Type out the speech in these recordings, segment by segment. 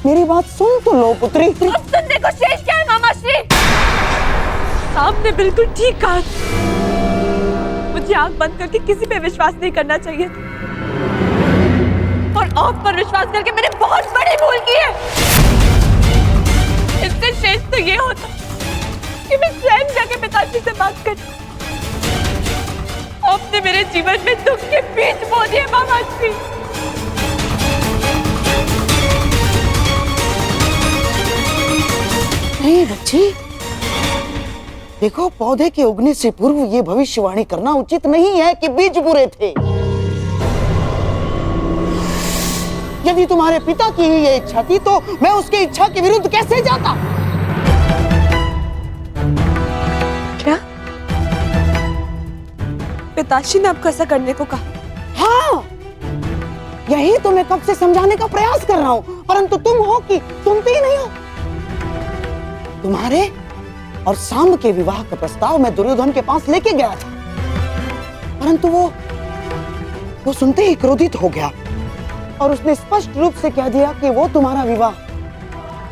मेरी बात सुन तो लो पुत्री। अब सुनने को शेष क्या है मामा श्री? सामने बिल्कुल ठीक कहा। मुझे आंख बंद करके किसी पे विश्वास नहीं करना चाहिए और आप पर विश्वास करके मैंने बहुत बड़ी भूल की है। इससे शेष तो ये होता कि मैं स्वयं जाके पिताजी से बात कर। आपने मेरे जीवन में दुख के बीज बो दिए मामा श्री। नहीं बच्ची, देखो पौधे के उगने से पूर्व ये भविष्यवाणी करना उचित नहीं है कि बीज बुरे थे। यदि तुम्हारे पिता की ही ये इच्छा थी तो मैं उसकी इच्छा के विरुद्ध कैसे जाता? क्या पिताश्री ने आपको ऐसा करने को कहा? हाँ, यही तो मैं कब से समझाने का प्रयास कर रहा हूँ, परंतु तुम हो कि सुनते ही नहीं हो। तुम्हारे और सांब के विवाह का प्रस्ताव मैं दुर्योधन के पास लेके गया था, परंतु वो सुनते ही क्रोधित हो गया और उसने स्पष्ट रूप से कह दिया कि वो तुम्हारा विवाह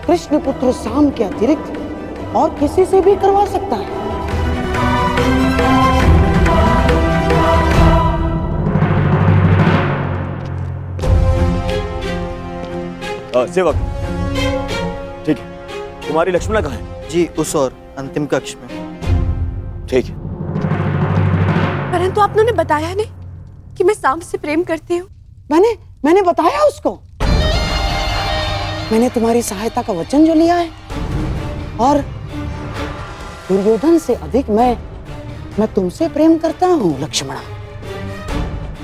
कृष्ण पुत्र सांब के अतिरिक्त और किसी से भी करवा सकता है। सेवक, ठीक है, तुम्हारी लक्ष्मणा कहाँ है? जी, उस और अंतिम कक्ष में। ठीक है। परंतु आपने बताया नहीं कि मैं सांब से प्रेम करती हूँ। मैंने बताया उसको। मैंने तुम्हारी सहायता का वचन जो लिया है और दुर्योधन से अधिक मैं तुमसे प्रेम करता हूँ लक्ष्मणा,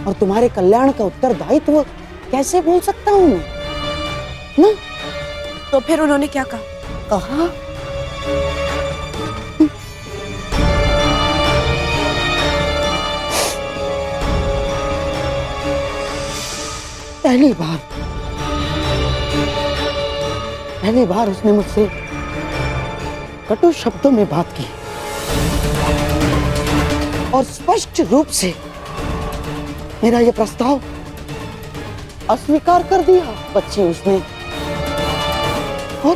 और तुम्हारे कल्याण का उत्तरदायित्व कैसे भूल सकता हूँ मैं ना? तो फिर उन्होंने क्या कहा? कहा पहली बार उसने मुझसे कटु शब्दों में बात की और स्पष्ट रूप से मेरा यह प्रस्ताव अस्वीकार कर दिया बच्ची उसने। और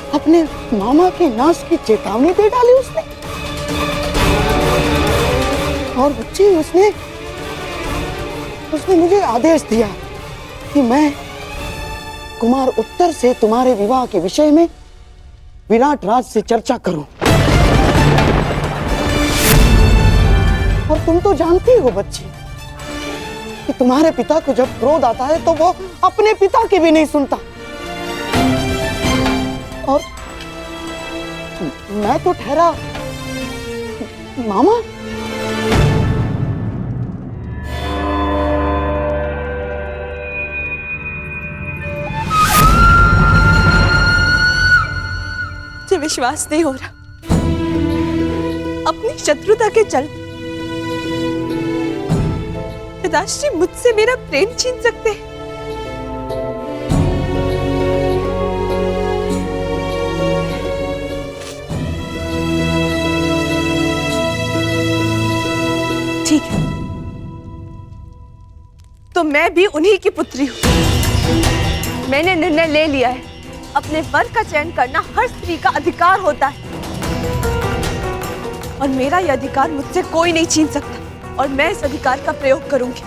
अपने मामा के नाश की चेतावनी दे डाली उसने। और बच्ची उसने मुझे आदेश दिया कि मैं कुमार उत्तर से तुम्हारे विवाह के विषय में विराट राज से चर्चा करूं। और तुम तो जानती हो बच्ची कि तुम्हारे पिता को जब क्रोध आता है तो वो अपने पिता की भी नहीं सुनता। और मैं तो ठहरा मामा। मुझे विश्वास नहीं हो रहा अपनी शत्रुता के चलते पिताश्री मुझसे मेरा प्रेम छीन सकते हैं। ठीक है, तो मैं भी उन्हीं की पुत्री हूं। मैंने निर्णय ले लिया है, अपने वर का चयन करना हर स्त्री का अधिकार होता है और मेरा यह अधिकार मुझसे कोई नहीं छीन सकता और मैं इस अधिकार का प्रयोग करूंगी।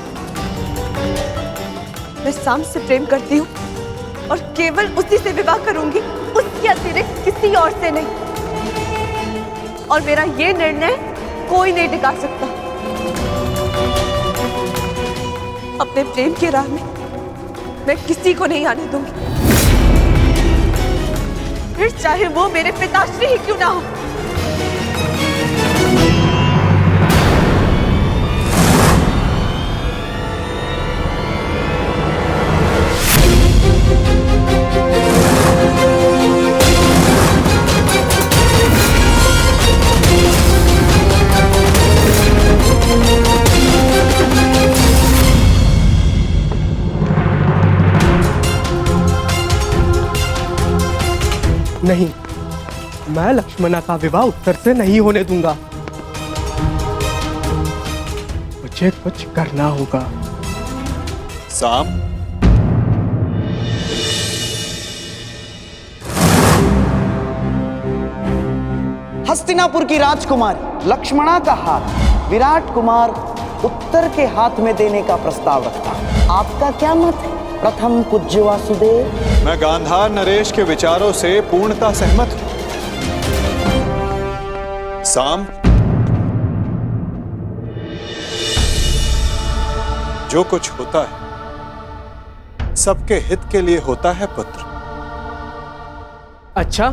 मैं सांब से प्रेम करती हूँ और केवल उसी से विवाह करूंगी, उसके अतिरिक्त किसी और से नहीं। और मेरा ये निर्णय कोई नहीं टिका सकता। अपने प्रेम की राह में मैं किसी को नहीं आने दूंगी, फिर चाहे वो मेरे पिताश्री ही क्यों ना हो। नहीं, मैं लक्ष्मणा का विवाह उत्तर से नहीं होने दूंगा। मुझे कुछ करना होगा। साम, हस्तिनापुर की राजकुमारी लक्ष्मणा का हाथ विराट कुमार उत्तर के हाथ में देने का प्रस्ताव रखता। आपका क्या मत है प्रथम पूज्य वासुदेव? मैं गांधार नरेश के विचारों से पूर्णतः सहमत हूं। साम, जो कुछ होता है सबके हित के लिए होता है पुत्र। अच्छा,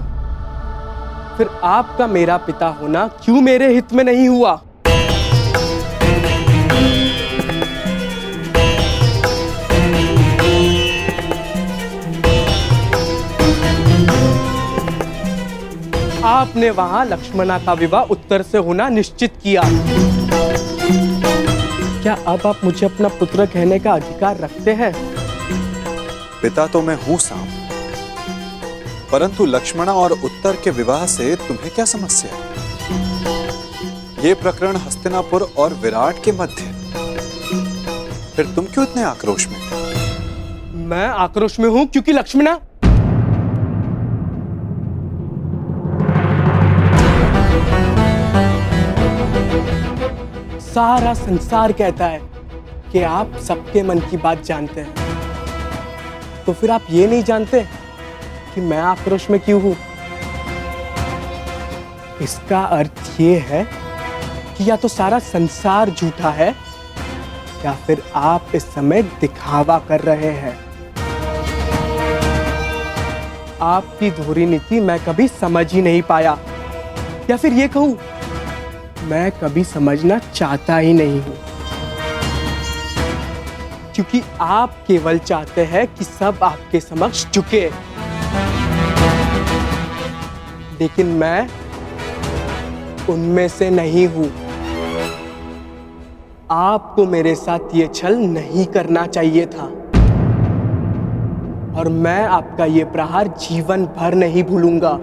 फिर आपका मेरा पिता होना क्यों मेरे हित में नहीं हुआ? आपने वहां लक्ष्मणा का विवाह उत्तर से होना निश्चित किया। क्या अब आप मुझे अपना पुत्र कहने का अधिकार रखते हैं? पिता तो मैं हूं साम, परंतु लक्ष्मणा और उत्तर के विवाह से तुम्हें क्या समस्या है? ये प्रकरण हस्तिनापुर और विराट के मध्य है। फिर तुम क्यों इतने आक्रोश में? मैं आक्रोश में हूं क्योंकि लक्ष्मणा सारा संसार कहता है कि आप सबके मन की बात जानते हैं, तो फिर आप ये नहीं जानते कि मैं आक्रोश में क्यों हूं? इसका अर्थ ये है कि या तो सारा संसार झूठा है या फिर आप इस समय दिखावा कर रहे हैं। आपकी धोरी नीति मैं कभी समझ ही नहीं पाया, या फिर ये कहूं मैं कभी समझना चाहता ही नहीं हूं, क्योंकि आप केवल चाहते हैं कि सब आपके समक्ष झुके, लेकिन मैं उनमें से नहीं हूं। आपको मेरे साथ ये छल नहीं करना चाहिए था, और मैं आपका ये प्रहार जीवन भर नहीं भूलूंगा।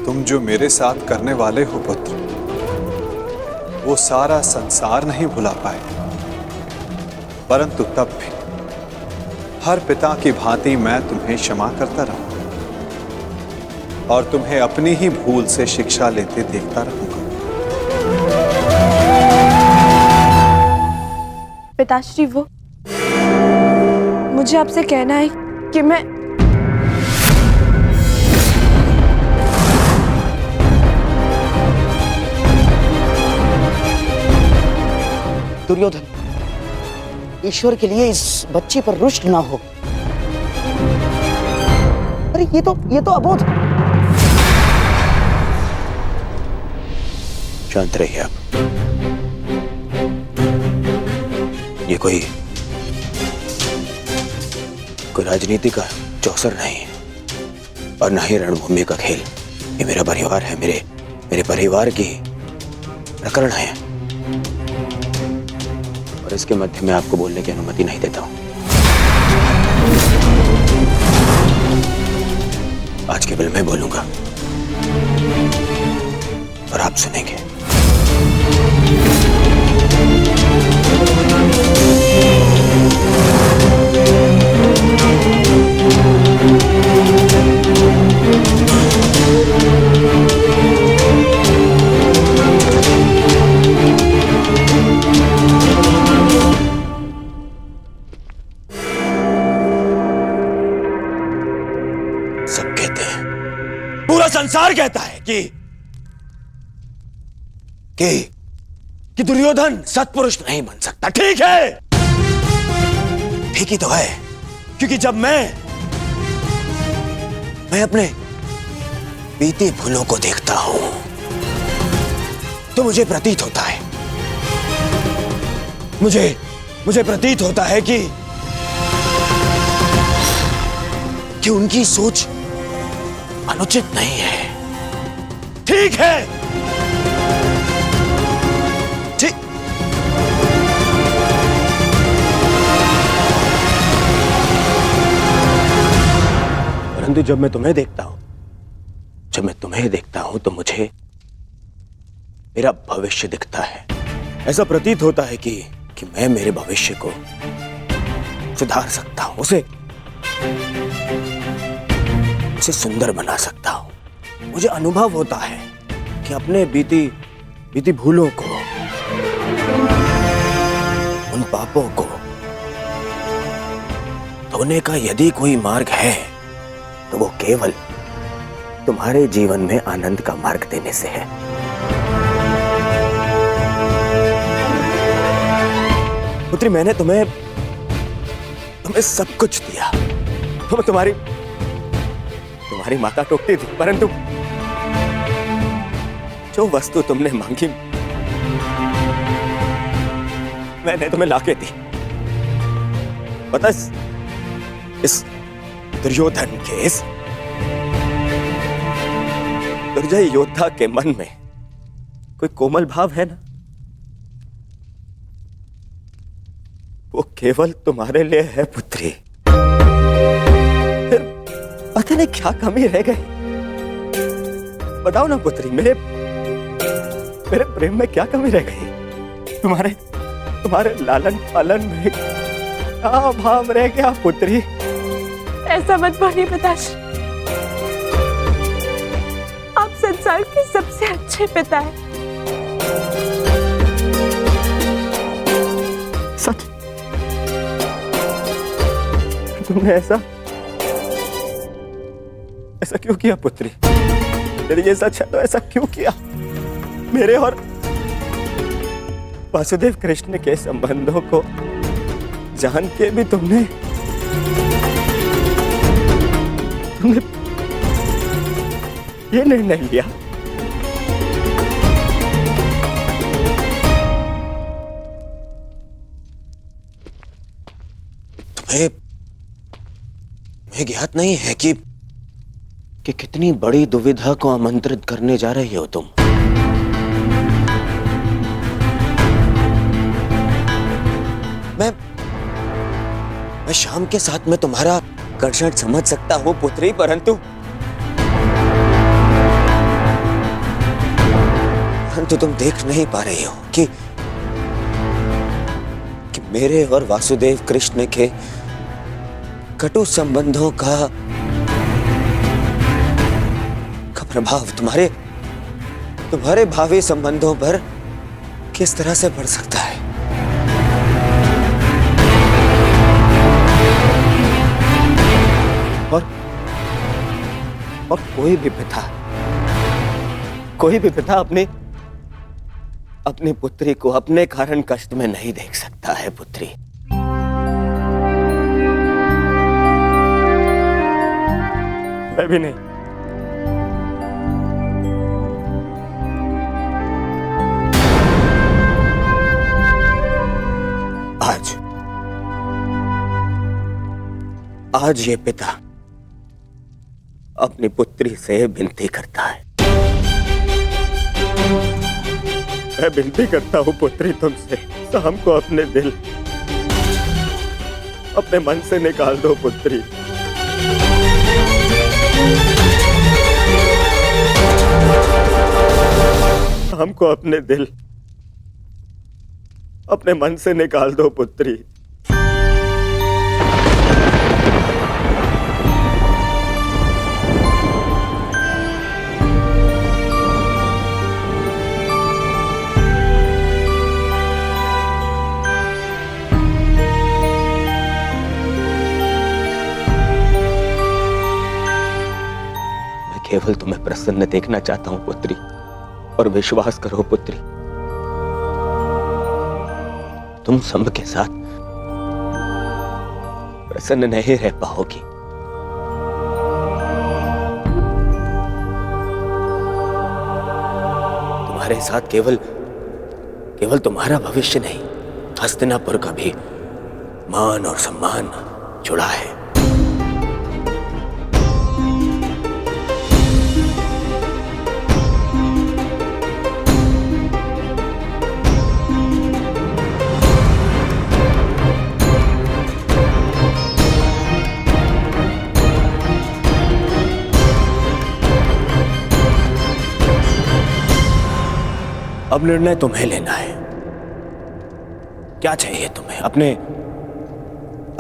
तुम जो मेरे साथ करने वाले हो पुत्र, वो सारा संसार नहीं भुला पाए, परंतु तब भी हर पिता की भांति मैं तुम्हें क्षमा करता रहूंगा और तुम्हें अपनी ही भूल से शिक्षा लेते देखता रहूंगा। पिताश्री, वो मुझे आपसे कहना है कि मैं दुर्योधन, ईश्वर के लिए इस बच्ची पर रुष्ट ना हो। अरे ये तो अबोध। शांत रहिए आप। ये कोई राजनीति का चौसर नहीं है और ना ही रणभूमि का खेल। ये मेरा परिवार है, मेरे परिवार की प्रकरण है, और इसके मध्य में आपको बोलने की अनुमति नहीं देता हूं। आज केवल मैं बोलूंगा और आप सुनेंगे। सब कहते हैं, पूरा संसार कहता है कि दुर्योधन सत्पुरुष नहीं बन सकता। ठीक है, ठीक ही तो है, क्योंकि जब मैं अपने बीती भूलों को देखता हूं तो मुझे प्रतीत होता है मुझे प्रतीत होता है कि उनकी सोच अनुचित नहीं है। ठीक है, ठीक। परंतु जब मैं तुम्हें देखता हूं तो मुझे मेरा भविष्य दिखता है। ऐसा प्रतीत होता है कि मैं मेरे भविष्य को सुधार सकता हूं, उसे सुंदर बना सकता हूं। मुझे अनुभव होता है कि अपने बीती भूलों को, उन पापों को धोने का यदि कोई मार्ग है तो वो केवल तुम्हारे जीवन में आनंद का मार्ग देने से है। पुत्री, मैंने तुम्हें सब कुछ दिया। तुम्हारी माता टोकती थी, परंतु जो वस्तु तुमने मांगी मैंने तुम्हें लाके दी। पता इस दुर्योधन के, इस दुर्जय योद्धा के मन में कोई कोमल भाव है ना? वो केवल तुम्हारे लिए है पुत्री। फिर पता नहीं क्या कमी रह गई। बताओ ना पुत्री, मेरे प्रेम में क्या कमी रह गई? तुम्हारे लालन पालन में क्या भाव रह गया पुत्री? ऐसा मत बोलिए पिताश्री, आप संसार के सबसे अच्छे पिता हैं। सच? तुमने ऐसा क्यों किया पुत्री? यदि ये सच है तो ऐसा क्यों किया? मेरे और वासुदेव कृष्ण के संबंधों को जान के भी तुमने ये निर्णय लिया। तुम्हें ज्ञात नहीं है कि कितनी बड़ी दुविधा को आमंत्रित करने जा रही हो तुम। मैं शाम के साथ में तुम्हारा आकर्षण समझ सकता हूं पुत्री, परंतु तुम देख नहीं पा रही हो कि मेरे और वासुदेव कृष्ण के कटु संबंधों का प्रभाव तुम्हारे भावी संबंधों पर किस तरह से पड़ सकता है। और कोई भी पिता अपनी पुत्री को अपने कारण कष्ट में नहीं देख सकता है पुत्री। मैं भी नहीं। आज ये पिता अपनी पुत्री से विनती करता है। मैं विनती करता हूं पुत्री तुमसे, शाम को अपने दिल, अपने मन से निकाल दो पुत्री। शाम को अपने दिल, अपने मन से निकाल दो पुत्री। केवल तुम्हें प्रसन्न देखना चाहता हूं पुत्री, और विश्वास करो पुत्री, तुम सब के साथ प्रसन्न नहीं रह पाओगी। तुम्हारे साथ केवल तुम्हारा भविष्य नहीं, हस्तिनापुर का भी मान और सम्मान जुड़ा है। अब निर्णय तुम्हें लेना है। क्या चाहिए तुम्हें? अपने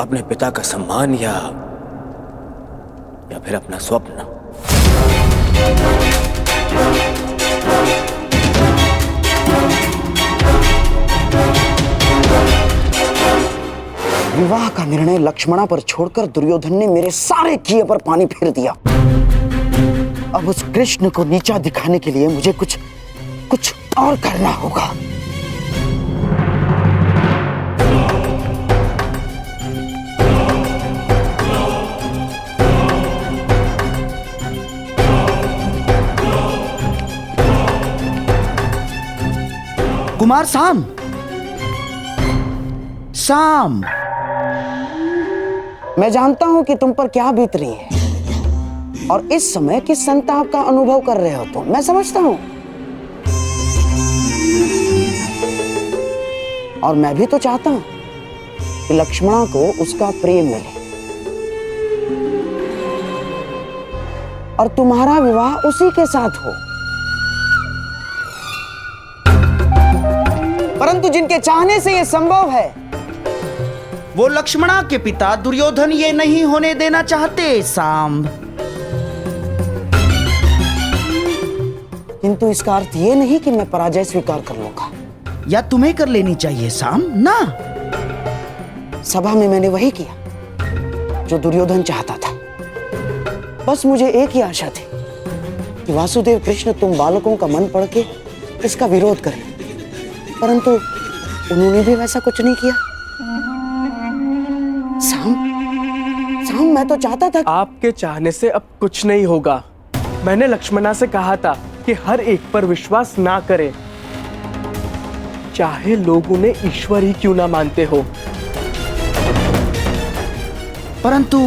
अपने पिता का सम्मान या फिर अपना स्वप्न? विवाह का निर्णय लक्ष्मणा पर छोड़कर दुर्योधन ने मेरे सारे किए पर पानी फेर दिया। अब उस कृष्ण को नीचा दिखाने के लिए मुझे कुछ और करना होगा। कुमार साम, मैं जानता हूं कि तुम पर क्या बीत रही है और इस समय किस संताप का अनुभव कर रहे हो तुम। मैं समझता हूं और मैं भी तो चाहता हूं कि लक्ष्मणा को उसका प्रेम मिले और तुम्हारा विवाह उसी के साथ हो। परंतु जिनके चाहने से यह संभव है, वो लक्ष्मणा के पिता दुर्योधन ये नहीं होने देना चाहते सांब। किंतु इसका अर्थ यह नहीं कि मैं पराजय स्वीकार कर लूंगा। या तुम्हें कर लेनी चाहिए सांब ना। सभा में मैंने वही किया जो दुर्योधन चाहता था। बस मुझे एक ही आशा थी कि वासुदेव कृष्ण तुम बालकों का मन पढ़ के इसका विरोध करें, परंतु उन्होंने भी वैसा कुछ नहीं किया। साम, मैं तो चाहता था। आपके चाहने से अब कुछ नहीं होगा। मैंने लक्ष्मणा से कहा था कि हर एक पर विश्वास ना करे, चाहे लोग उन्हें ईश्वर ही क्यों ना मानते हो। परंतु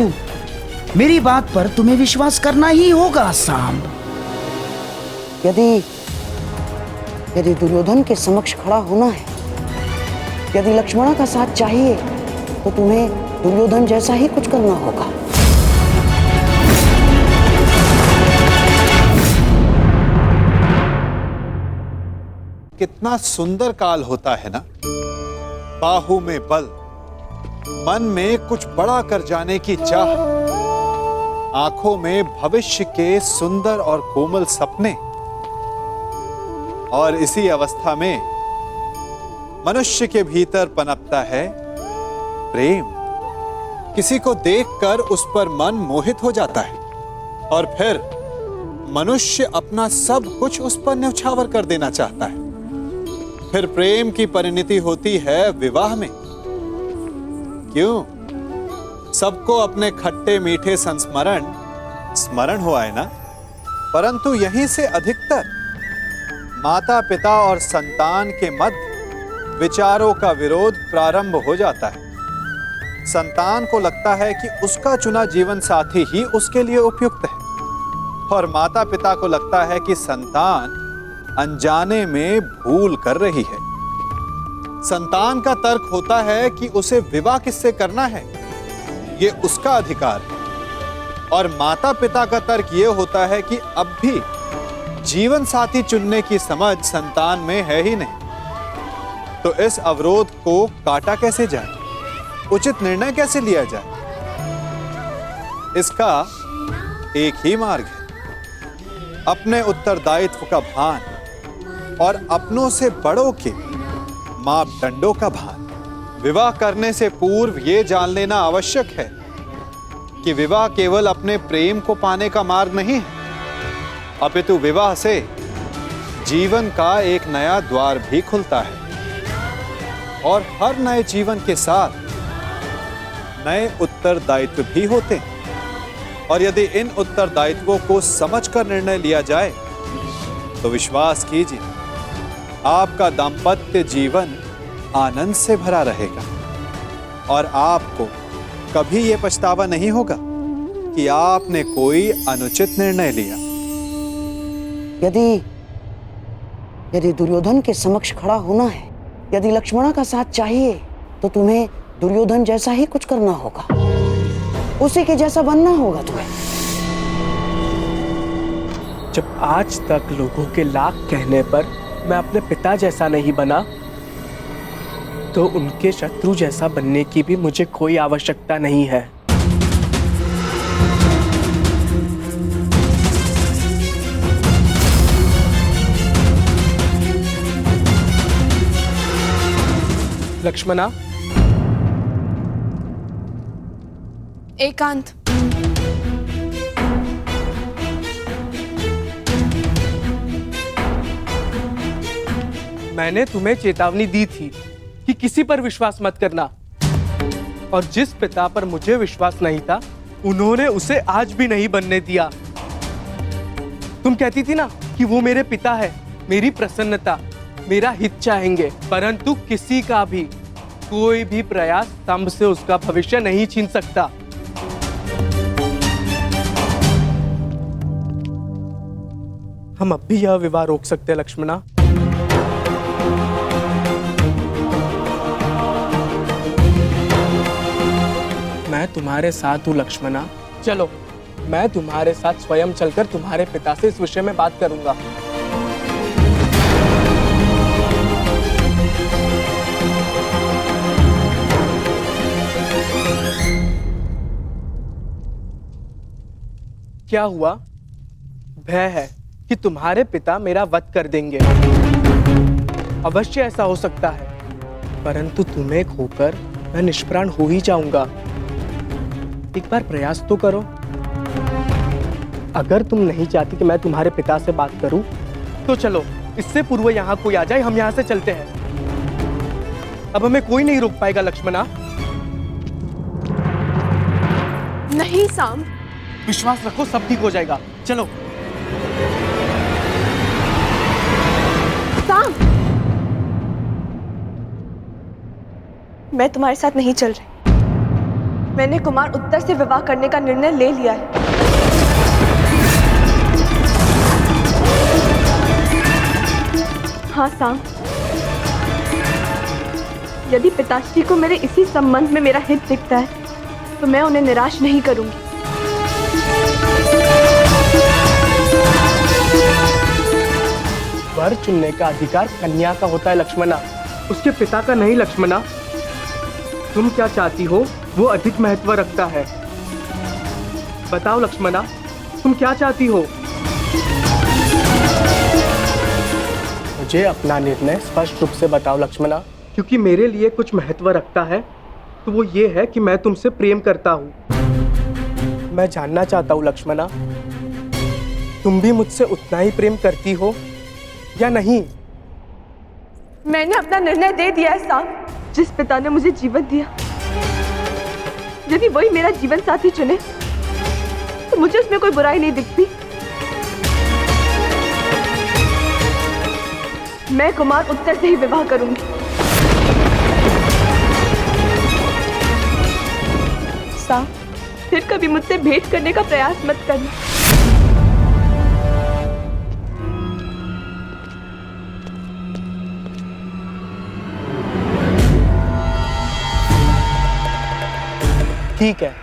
मेरी बात पर तुम्हें विश्वास करना ही होगा सांब। यदि दुर्योधन के समक्ष खड़ा होना है, यदि लक्ष्मणा का साथ चाहिए, तो तुम्हें दुर्योधन जैसा ही कुछ करना होगा। कितना सुंदर काल होता है ना। बाहु में बल, मन में कुछ बड़ा कर जाने की चाह, आंखों में भविष्य के सुंदर और कोमल सपने, और इसी अवस्था में मनुष्य के भीतर पनपता है प्रेम। किसी को देखकर उस पर मन मोहित हो जाता है और फिर मनुष्य अपना सब कुछ उस पर न्यौछावर कर देना चाहता है। फिर प्रेम की परिणति होती है विवाह में। क्यों? सबको अपने खट्टे मीठे संस्मरण स्मरण हुआ है ना। परंतु यहीं से अधिकतर माता पिता और संतान के मध्य विचारों का विरोध प्रारंभ हो जाता है। संतान को लगता है कि उसका चुना जीवन साथी ही उसके लिए उपयुक्त है, और माता पिता को लगता है कि संतान अनजाने में भूल कर रही है। संतान का तर्क होता है कि उसे विवाह किससे करना है, ये उसका अधिकार है, और माता पिता का तर्क ये होता है कि अब भी जीवन साथी चुनने की समझ संतान में है ही नहीं। तो इस अवरोध को काटा कैसे जाए, उचित निर्णय कैसे लिया जाए? इसका एक ही मार्ग है, अपने उत्तरदायित्व का भान और अपनों से बड़ों के मापदंडों का भान। विवाह करने से पूर्व यह जान लेना आवश्यक है कि विवाह केवल अपने प्रेम को पाने का मार्ग नहीं है, अपितु विवाह से जीवन का एक नया द्वार भी खुलता है, और हर नए जीवन के साथ नए उत्तरदायित्व भी होते हैं। और यदि इन उत्तरदायित्वों को समझकर निर्णय लिया जाए तो विश्वास कीजिए, आपका दाम्पत्य जीवन आनंद से भरा रहेगा और आपको कभी यह पछतावा नहीं होगा कि आपने कोई अनुचित निर्णय लिया। यदि दुर्योधन के समक्ष खड़ा होना है, यदि लक्ष्मणा का साथ चाहिए, तो तुम्हें दुर्योधन जैसा ही कुछ करना होगा, उसी के जैसा बनना होगा तुम्हें। जब आज तक लोगों के लाख कहने पर मैं अपने पिता जैसा नहीं बना तो उनके शत्रु जैसा बनने की भी मुझे कोई आवश्यकता नहीं है। लक्ष्मणा, एकांत। मैंने तुम्हें चेतावनी दी थी कि किसी पर विश्वास मत करना, और जिस पिता पर मुझे विश्वास नहीं था उन्होंने उसे आज भी नहीं बनने दिया। तुम कहती थी ना कि वो मेरे पिता है, मेरी प्रसन्नता, मेरा हित चाहेंगे, परंतु किसी का भी कोई भी प्रयास स्तंभ से उसका भविष्य नहीं छीन सकता। हम अब भी यह विवाह रोक सकते हैं लक्ष्मणा। मैं तुम्हारे साथ हूं लक्ष्मणा। चलो, मैं तुम्हारे साथ स्वयं चलकर तुम्हारे पिता से इस विषय में बात करूंगा। क्या हुआ? भय है कि तुम्हारे पिता मेरा वध कर देंगे। अवश्य ऐसा हो सकता है, परंतु तुम्हें खोकर मैं निष्प्राण हो ही जाऊंगा। एक बार प्रयास तो करो। अगर तुम नहीं चाहती कि मैं तुम्हारे पिता से बात करूं, तो चलो, इससे पूर्व यहां कोई आ जाए, हम यहां से चलते हैं। अब हमें कोई नहीं रोक पाएगा लक्ष्मणा। नहीं साम, विश्वास रखो, सब ठीक हो जाएगा। चलो। साम, मैं तुम्हारे साथ नहीं चल रही। मैंने कुमार उत्तर से विवाह करने का निर्णय ले लिया है। हाँ साम, यदि पिताश्री को मेरे इसी संबंध में मेरा हित दिखता है तो मैं उन्हें निराश नहीं करूंगी। वर चुनने का अधिकार कन्या का होता है लक्ष्मणा, उसके पिता का नहीं लक्ष्मणा। तुम क्या चाहती हो वो अधिक महत्व रखता है। बताओ लक्ष्मणा, तुम क्या चाहती हो? मुझे अपना निर्णय स्पष्ट रूप से बताओ लक्ष्मणा, क्योंकि मेरे लिए कुछ महत्व रखता है तो वो ये है कि मैं तुमसे प्रेम करता हूँ। मैं जानना चाहता हूँ लक्ष्मणा, तुम भी मुझसे उतना ही प्रेम करती हो या नहीं? मैंने अपना निर्णय दे दिया है साम। जिस पिता ने मुझे जीवन दिया, यदि वही मेरा जीवन साथी चुने तो मुझे उसमें कोई बुराई नहीं दिखती। मैं कुमार उत्तर से ही विवाह करूंगी। साम, फिर कभी मुझसे भेंट करने का प्रयास मत करना। ठीक है,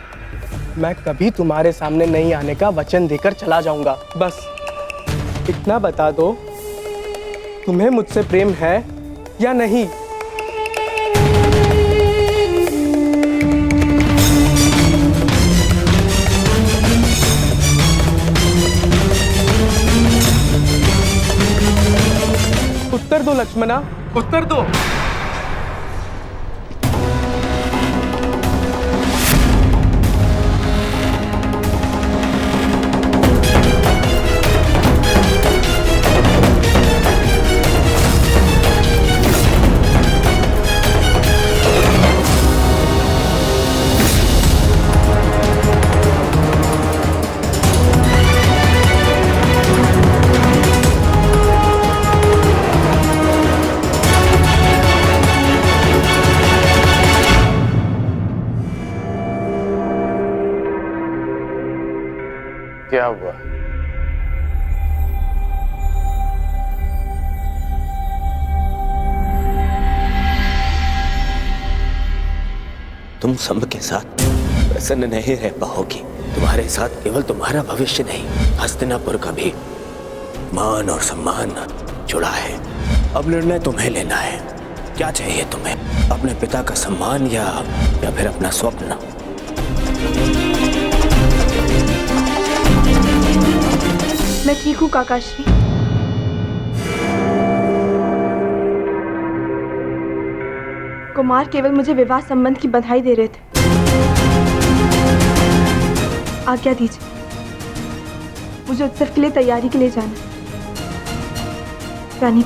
मैं कभी तुम्हारे सामने नहीं आने का वचन देकर चला जाऊंगा। बस इतना बता दो, तुम्हें मुझसे प्रेम है या नहीं? उत्तर दो लक्ष्मणा, उत्तर दो। क्या हुआ? तुम संभ के साथ प्रसन्न नहीं रह पाओगी। तुम्हारे साथ केवल तुम्हारा भविष्य नहीं, हस्तिनापुर का भी मान और सम्मान जुड़ा है। अब निर्णय तुम्हें लेना है। क्या चाहिए तुम्हें, अपने पिता का सम्मान या फिर अपना स्वप्न? मैं ठीक हूँ काकाश्री। कुमार केवल मुझे विवाह संबंध की बधाई दे रहे थे। आज्ञा दीजिए, मुझे उत्सव के लिए तैयारी के लिए जाना है। रानी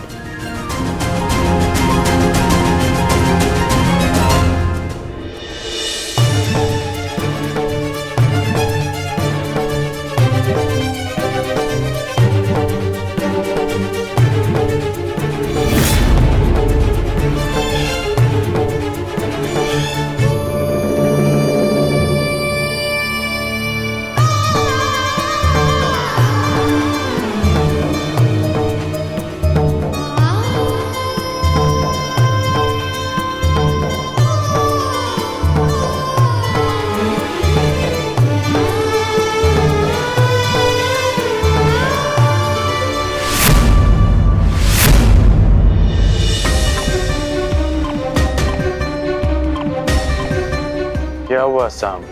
क्या हुआ साम?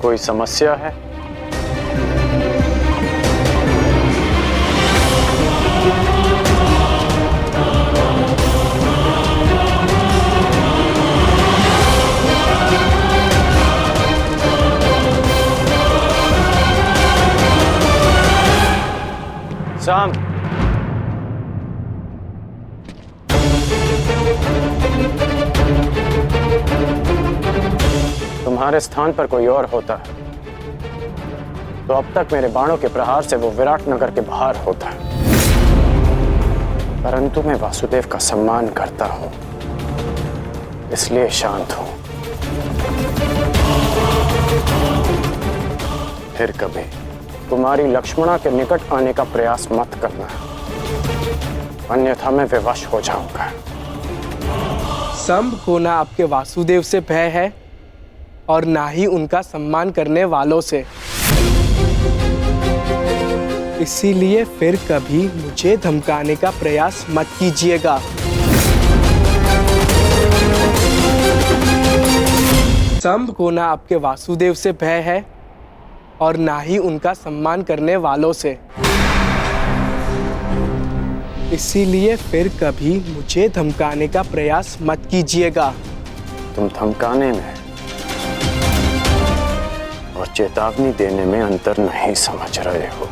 कोई समस्या है? साम, तुम्हारे स्थान पर कोई और होता तो अब तक मेरे बाणों के प्रहार से वो विराट नगर के बाहर होता। परंतु मैं वासुदेव का सम्मान करता हूं, इसलिए शांत हूं। फिर कभी कुमारी लक्ष्मणा के निकट आने का प्रयास मत करना, अन्यथा मैं विवश हो जाऊंगा। संभ को ना आपके वासुदेव से भय है और ना ही उनका सम्मान करने वालों से। इसीलिए फिर कभी मुझे धमकाने का प्रयास मत कीजिएगा। संभ को ना आपके वासुदेव से भय है और ना ही उनका सम्मान करने वालों से। इसीलिए फिर कभी मुझे धमकाने का प्रयास मत कीजिएगा। तुम धमकाने में और चेतावनी देने में अंतर नहीं समझ रहे हो।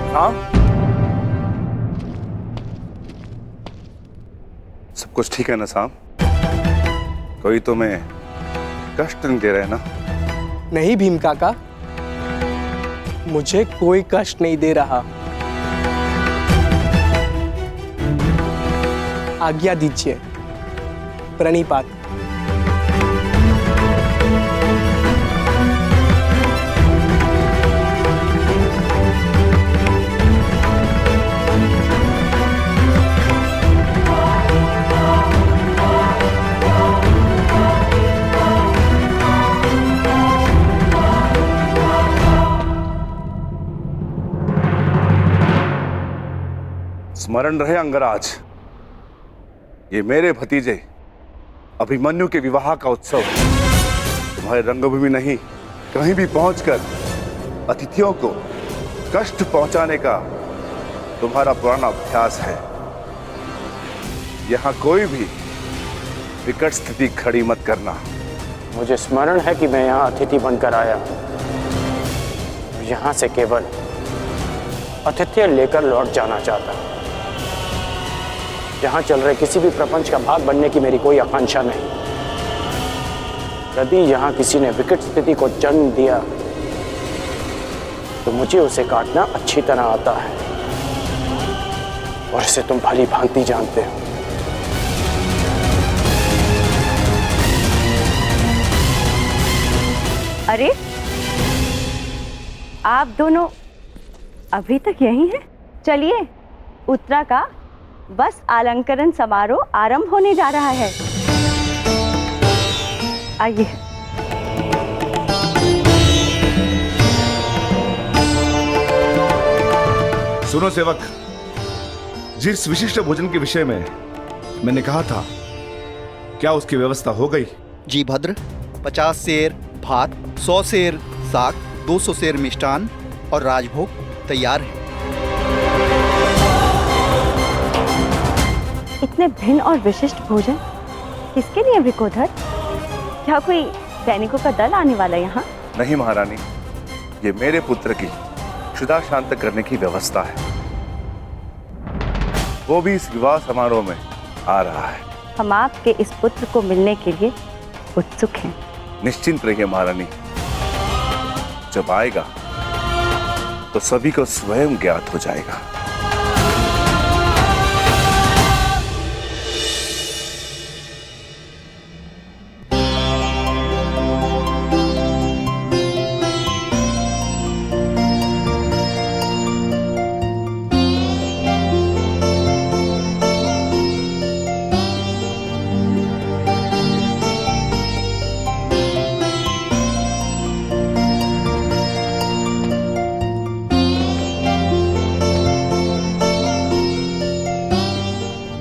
हाँ, सब कुछ ठीक है ना साहब? कोई तुम्हें कष्ट नहीं दे रहे ना? नहीं भीम काका, मुझे कोई कष्ट नहीं दे रहा। आज्ञा दीजिए। प्रणिपात। स्मरण रहे अंगराज, ये मेरे भतीजे अभिमन्यु के विवाह का उत्सव तुम्हारे रंगभूमि नहीं, कहीं भी पहुंचकर अतिथियों को कष्ट पहुंचाने का तुम्हारा पुराना अभ्यास है। यहां कोई भी विकट स्थिति खड़ी मत करना। मुझे स्मरण है कि मैं यहाँ अतिथि बनकर आया, यहाँ से केवल अतिथि लेकर लौट जाना चाहता। यहाँ चल रहे किसी भी प्रपंच का भाग बनने की मेरी कोई आकांक्षा नहीं। यदि यहाँ किसी ने विकट स्थिति को जन्म दिया तो मुझे उसे काटना अच्छी तरह आता है और इसे तुम भली भांति जानते हो। अरे, आप दोनों अभी तक यहीं हैं? चलिए, उत्तरा का बस अलंकरण समारोह आरंभ होने जा रहा है। आइए। सुनो सेवक, जिस विशिष्ट भोजन के विषय में मैंने कहा था, क्या उसकी व्यवस्था हो गई? जी भद्र, 50 सेर भात, 100 सेर साग, 200 सेर मिष्टान और राजभोग तैयार है। इतने भिन्न और विशिष्ट भोजन किसके लिए विकोधर? क्या कोई सैनिकों का दल आने वाला यहाँ? नहीं महारानी, ये मेरे पुत्र की क्षुधा शांत करने की व्यवस्था है। वो भी इस विवाह समारोह में आ रहा है। हम आपके इस पुत्र को मिलने के लिए उत्सुक हैं। निश्चिंत रहिए महारानी, जब आएगा तो सभी को स्वयं ज्ञात हो जाएगा।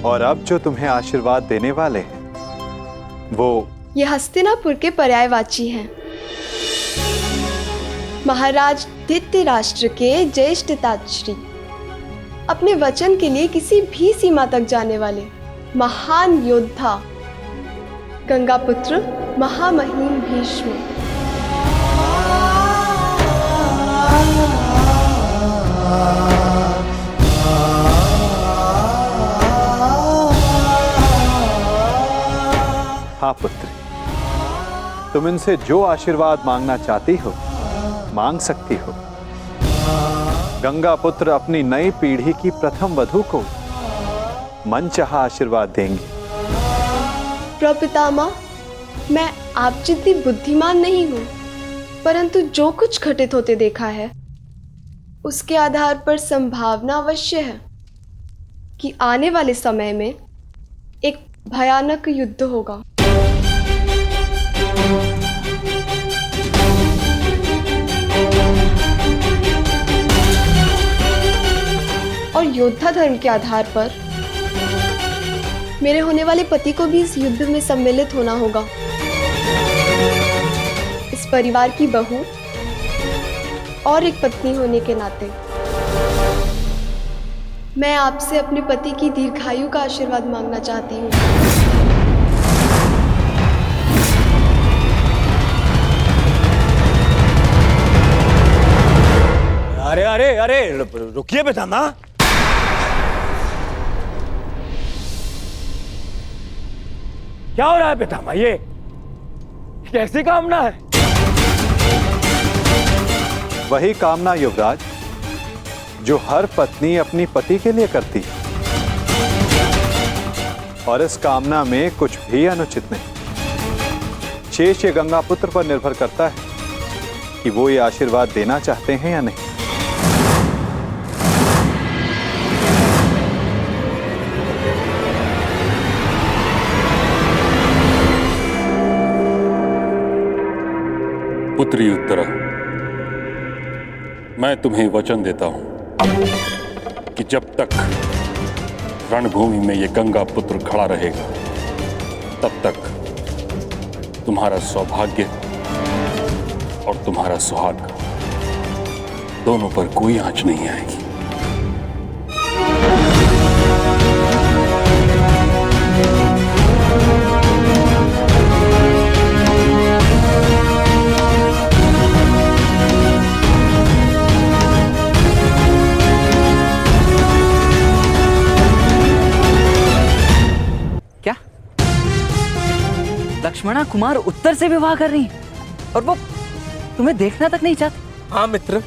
और अब जो तुम्हें आशीर्वाद देने वाले हैं वो ये हस्तिनापुर के पर्यायवाची हैं। महाराज धृतराष्ट्र के ज्येष्ठ तातश्री, अपने वचन के लिए किसी भी सीमा तक जाने वाले महान योद्धा, गंगापुत्र महामहिम भीष्म। हाँ पुत्री, तुम इनसे जो आशीर्वाद मांगना चाहती हो मांग सकती हो। गंगा पुत्र अपनी नई पीढ़ी की प्रथम वधू को मनचाहा आशीर्वाद देंगे। प्रपितामह, मैं आप जितनी बुद्धिमान नहीं हूँ, परंतु जो कुछ घटित होते देखा है उसके आधार पर संभावना अवश्य है कि आने वाले समय में एक भयानक युद्ध होगा। और योद्धा धर्म के आधार पर मेरे होने वाले पति को भी इस युद्ध में सम्मिलित होना होगा। इस परिवार की बहू और एक पत्नी होने के नाते मैं आपसे अपने पति की दीर्घायु का आशीर्वाद मांगना चाहती हूँ। अरे अरे अरे रुकिए पितामह। क्या हो रहा है पितामह? ये कैसी कामना है? वही कामना युवराज जो हर पत्नी अपनी पति के लिए करती है, और इस कामना में कुछ भी अनुचित नहीं। शेष ये गंगा पुत्र पर निर्भर करता है कि वो ये आशीर्वाद देना चाहते हैं या नहीं। पुत्री उत्तरा, मैं तुम्हें वचन देता हूं कि जब तक रणभूमि में ये गंगा पुत्र खड़ा रहेगा तब तक तुम्हारा सौभाग्य और तुम्हारा सुहाग दोनों पर कोई आंच नहीं आएगी। लक्ष्मणा कुमार उत्तर से विवाह कर रही है और वो तुम्हें देखना तक नहीं चाहती। हाँ मित्र,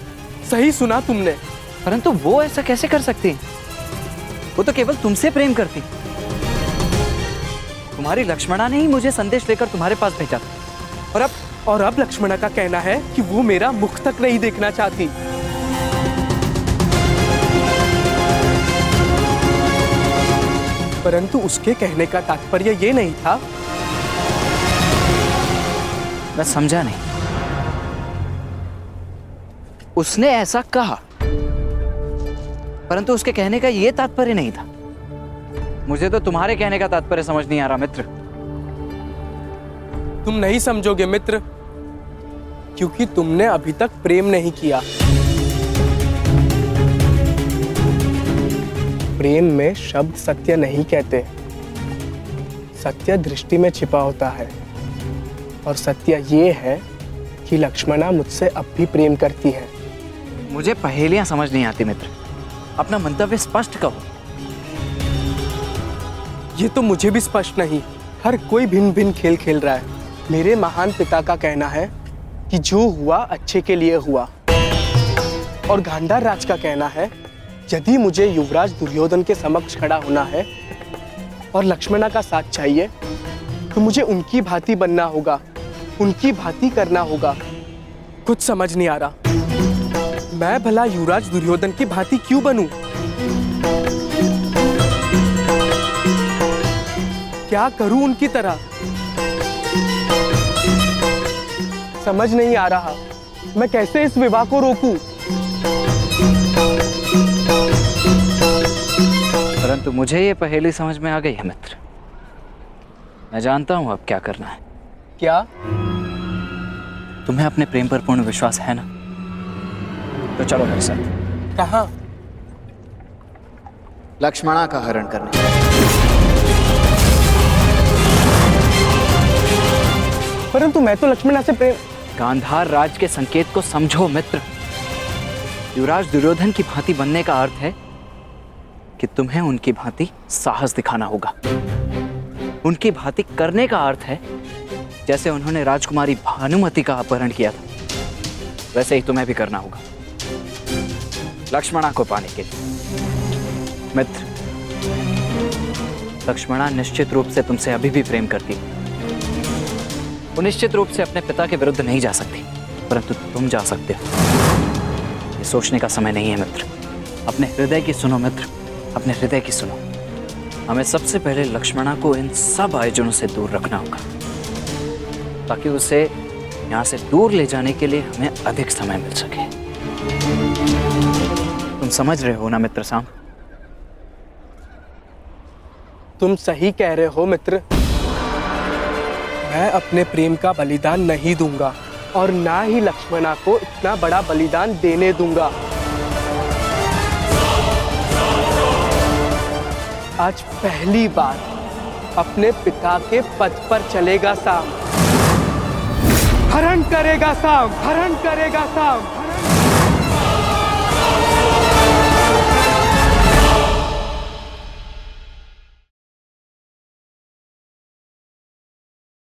सही सुना तुमने। परंतु वो ऐसा कैसे कर सकती हैं? वो तो केवल तुमसे प्रेम करती। तुम्हारी लक्ष्मणा ने ही मुझे संदेश लेकर तुम्हारे पास भेजा था। और अब लक्ष्मणा का कहना है कि वो मेरा मुख तक नहीं देखना चाहती। परंतु उसके कहने का तात्पर्य ये नहीं था। मैं समझा नहीं। उसने ऐसा कहा परंतु उसके कहने का ये तात्पर्य नहीं था। मुझे तो तुम्हारे कहने का तात्पर्य समझ नहीं आ रहा मित्र। तुम नहीं समझोगे मित्र, क्योंकि तुमने अभी तक प्रेम नहीं किया। प्रेम में शब्द सत्य नहीं कहते, सत्य दृष्टि में छिपा होता है। और सत्य ये है कि लक्ष्मणा मुझसे अब भी प्रेम करती है। मुझे पहेलियां समझ नहीं आती मित्र, अपना मंतव्य स्पष्ट कहो। ये तो मुझे भी स्पष्ट नहीं, हर कोई भिन्न भिन्न खेल खेल रहा है। मेरे महान पिता का कहना है कि जो हुआ अच्छे के लिए हुआ, और गांधार राज का कहना है यदि मुझे युवराज दुर्योधन के समक्ष खड़ा होना है और लक्ष्मणा का साथ चाहिए तो मुझे उनकी भांति बनना होगा, उनकी भांति करना होगा। कुछ समझ नहीं आ रहा, मैं भला युवराज दुर्योधन की भांति क्यों बनूं? क्या करूं उनकी तरह? समझ नहीं आ रहा, मैं कैसे इस विवाह को रोकूं? परंतु मुझे ये पहेली समझ में आ गई है मित्र। मैं जानता हूं अब क्या करना है। क्या? तुम्हें अपने प्रेम पर पूर्ण विश्वास है ना? तो चलो मेरे साथ। कहां? लक्ष्मणा का हरण करने। परंतु मैं तो लक्ष्मणा से प्रेम। गांधार राज के संकेत को समझो मित्र। युवराज दुर्योधन की भांति बनने का अर्थ है कि तुम्हें उनकी भांति साहस दिखाना होगा। उनकी भांति करने का अर्थ है जैसे उन्होंने राजकुमारी भानुमति का अपहरण किया था, वैसे ही तुम्हें भी करना होगा लक्ष्मणा को पाने के लिए। मित्र, लक्ष्मणा निश्चित रूप से तुमसे अभी भी प्रेम करती है। वो निश्चित रूप से अपने पिता के विरुद्ध नहीं जा सकती, परंतु तुम जा सकते हो। ये सोचने का समय नहीं है मित्र। अपने हृदय की सुनो मित्र, अपने हृदय की सुनो। हमें सबसे पहले लक्ष्मणा को इन सब आयोजनों से दूर रखना होगा, ताकि उसे यहाँ से दूर ले जाने के लिए हमें अधिक समय मिल सके। तुम समझ रहे हो ना मित्र साम? तुम सही कह रहे हो मित्र। मैं अपने प्रेम का बलिदान नहीं दूंगा और ना ही लक्ष्मणा को इतना बड़ा बलिदान देने दूंगा। आज पहली बार अपने पिता के पथ पर चलेगा साम। हरण करेगा साम, हरण करेगा साम।